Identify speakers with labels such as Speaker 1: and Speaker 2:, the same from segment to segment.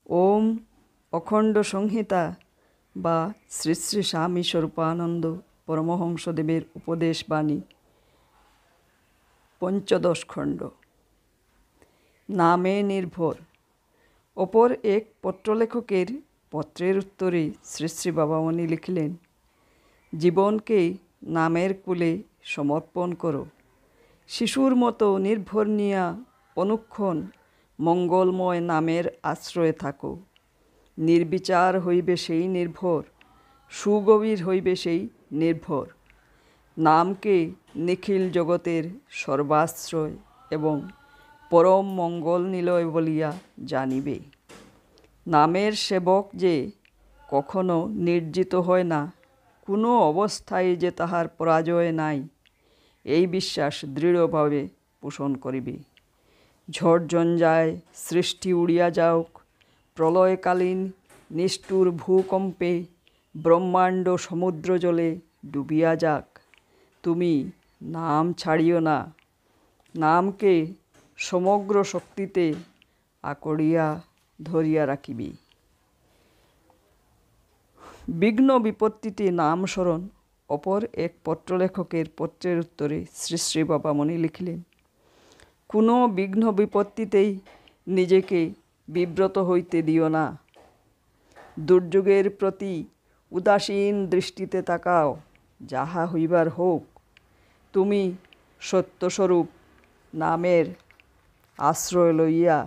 Speaker 1: ওম অখণ্ড সংহিতা বা শ্রী শ্রী স্বামী স্বরূপানন্দ পরমহংসদেবের উপদেশ বাণী ৫ম খণ্ড। নামে নির্ভর। অপর এক পত্রলেখকের পত্রের উত্তরে শ্রী শ্রী বাবামণি লিখিলেন, জীবনকে নামের কূলে সমর্পণ করো। শিশুর মতো নির্ভর নিয়া অনুক্ষণ মঙ্গলময় নামের আশ্রয়ে থাকো। নির্বিচার হইবে সেই নির্ভর, সুগভীর হইবে সেই নির্ভর। নামকে নিখিল জগতের সর্বাশ্রয় এবং পরম মঙ্গল নিলয় বলিয়া জানিবে। নামের সেবক যে কখনো নির্জিত হয় না, কোনো অবস্থায় যে তাহার পরাজয় নাই, এই বিশ্বাস দৃঢ়ভাবে পোষণ করিবে। ঝড় ঝঞ্ঝায় সৃষ্টি উড়িয়া যাওক, প্রলয়কালীন নিষ্ঠুর ভূকম্পে ব্রহ্মাণ্ড সমুদ্র জলে ডুবিয়া যাক, তুমি নাম ছাড়িও না। নামকে সমগ্র শক্তিতে আকড়িয়া ধরিয়া রাখিবি। বিঘ্ন বিপত্তিতে নাম স্মরণ। অপর এক পত্রলেখকের পত্রের উত্তরে শ্রী শ্রী বাবামণি লিখিলেন, কোনো বিঘ্ন বিপত্তিতেই নিজেকে বিব্রত হইতে দিও না। দুর্যোগের প্রতি উদাসীন দৃষ্টিতে তাকাও, যাহা হইবার হোক। তুমি সত্যস্বরূপ নামের আশ্রয় লইয়া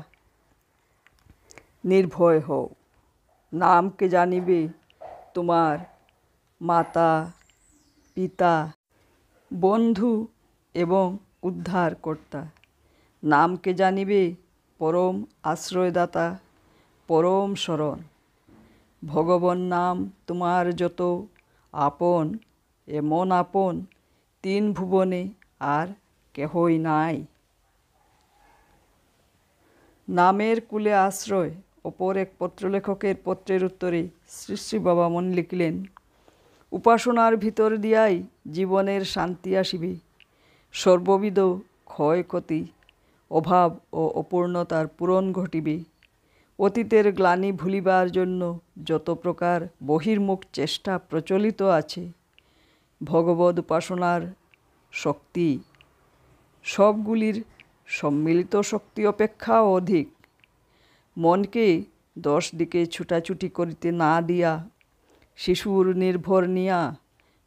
Speaker 1: নির্ভয় হও। নামকে জানিবে তোমার মাতা, পিতা, বন্ধু এবং উদ্ধারকর্তা। নামকে জানিবে পরম আশ্রয়দাতা, পরম শরণ। ভগবান নাম তোমার যত আপন, এমন আপন তিন ভুবনে আর কেহই নাই। নামের কূলে আশ্রয়। অপর এক পত্রলেখকের পত্রের উত্তরে শ্রী শ্রী বাবামণি লিখিলেন, উপাসনার ভিতর দিয়াই জীবনের শান্তি আসিবে। সর্ববিধ ক্ষয়ক্ষতি, অভাব ও অপূর্ণতার পূরণ ঘটিবে। অতীতের গ্লানি ভুলিবার জন্য যত প্রকার বহির্মুখ চেষ্টা প্রচলিত আছে, ভগবদ উপাসনার শক্তি সবগুলির সম্মিলিত শক্তি অপেক্ষাও অধিক। মনকে 10 দিকে ছুটাছুটি করিতে না দিয়া শিশুর নির্ভর নিয়া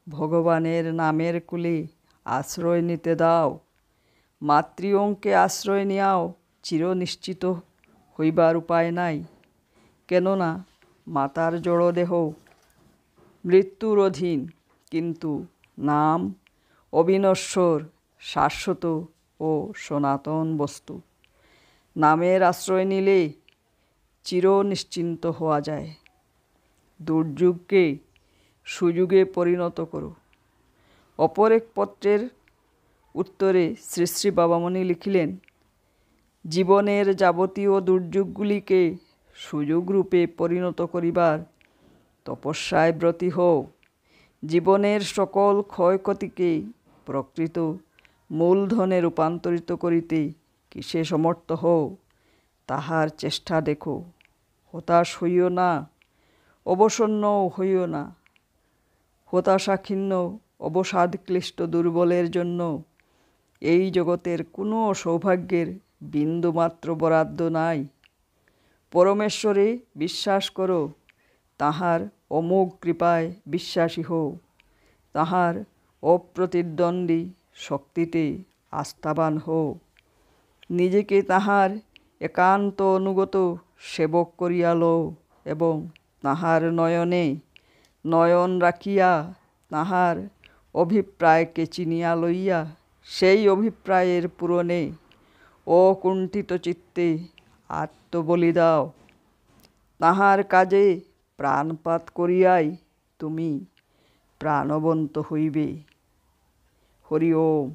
Speaker 1: ভগবানের নামের কূলে আশ্রয় নিতে দাও। মাতৃ অঙ্কে আশ্রয় নিয়াও চির নিশ্চিত হইবার উপায় নাই, কেননা মাতার জড়দেহ মৃত্যুর অধীন, কিন্তু নাম অবিনশ্বর, শাশ্বত ও সনাতন বস্তু। নামের আশ্রয় নিলে চির নিশ্চিন্ত হওয়া যায়। দুর্যোগকে সুযোগে পরিণত করো। অপর এক পত্রের উত্তরে শ্রী শ্রী বাবামণি লিখিলেন, জীবনের যাবতীয় দুর্যোগগুলিকে সুযোগরূপে পরিণত করিবার তপস্যায় ব্রতী হও। জীবনের সকল ক্ষয়ক্ষতিকে প্রকৃত মূলধনে রূপান্তরিত করিতে কিসে সমর্থ হও, তাহার চেষ্টা দেখো। হতাশ হইও না, অবসন্নও হইও না। হতাশাক্ষীণ্ণ অবসাদক্লিষ্ট দুর্বলের জন্য এই জগতের কোনো সৌভাগ্যের বিন্দুমাত্র বরাদ্দ নাই। পরমেশ্বরে বিশ্বাস করো, তাহার অমোঘ কৃপায় বিশ্বাসী হও, তাহার অপ্রতিদ্বন্দ্বী শক্তিতে আস্থাবান হও। নিজেকে তাহার একান্ত অনুগত সেবক করিয়া লও এবং তাহার নয়নে নয়ন রাখিয়া তাহার অভিপ্রায়কে চিনিয়া লইয়া সেই অভিপ্রায়ের পূরণে অকুণ্ঠিত চিত্তে আত্মবলি দাও। তাহার কাজে প্রাণপাত করিয়াই তুমি প্রাণবন্ত হইবে। হরি ওম।